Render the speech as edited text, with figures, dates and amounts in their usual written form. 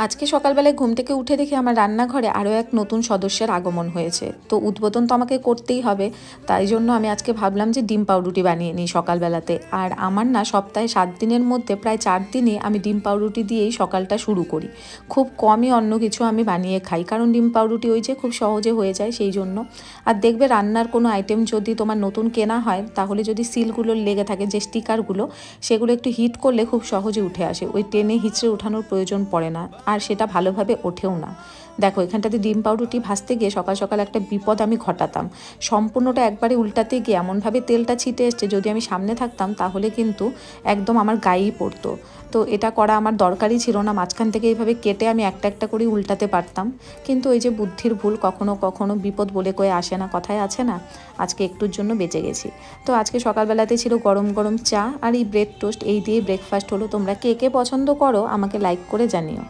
আজকে সকালবেলায় ঘুম থেকে উঠে দেখি আমার রান্নাঘরে আরও এক নতুন সদস্যের আগমন হয়েছে। তো উদ্বোধন তো আমাকে করতেই হবে, তাই জন্য আমি আজকে ভাবলাম যে ডিম পাউরুটি বানিয়ে নিই সকালবেলাতে। আর আমার না সপ্তাহে 7 দিনের মধ্যে প্রায় 4 দিনই আমি ডিম পাউরুটি দিয়েই সকালটা শুরু করি। খুব কমই অন্য কিছু আমি বানিয়ে খাই, কারণ ডিম পাউরুটি ওই যে খুব সহজে হয়ে যায় সেই জন্য। আর দেখবে রান্নার কোনো আইটেম যদি তোমার নতুন কেনা হয়, তাহলে যদি সিলগুলো লেগে থাকে, যে স্টিকারগুলো, সেগুলো একটু হিট করলে খুব সহজে উঠে আসে, ওই টেনে হিচড়ে ওঠানোর প্রয়োজন পড়ে না, আর সেটা ভালোভাবে ওঠেও না। দেখো এখানটাতে ডিম পাউরুটি ভাজতে গিয়ে সকাল সকাল একটা বিপদ আমি ঘটাতাম। সম্পূর্ণটা একবারে উল্টাতে গিয়ে এমনভাবে তেলটা ছিটে এসছে, যদি আমি সামনে থাকতাম তাহলে কিন্তু একদম আমার গায়েই পড়তো। তো এটা করা আমার দরকারই ছিল না, মাঝখান থেকে এইভাবে কেটে আমি একটা একটা করে উল্টাতে পারতাম। কিন্তু ওই যে বুদ্ধির ভুল, কখনো কখনো বিপদ বলে কয়ে আসে না, কথায় আছে না, আজকে একটুর জন্য বেঁচে গেছি। তো আজকে সকালবেলাতে ছিল গরম গরম চা আর এই ব্রেড টোস্ট, এই দিয়ে ব্রেকফাস্ট হলো। তোমরা কে কে পছন্দ করো আমাকে লাইক করে জানিও।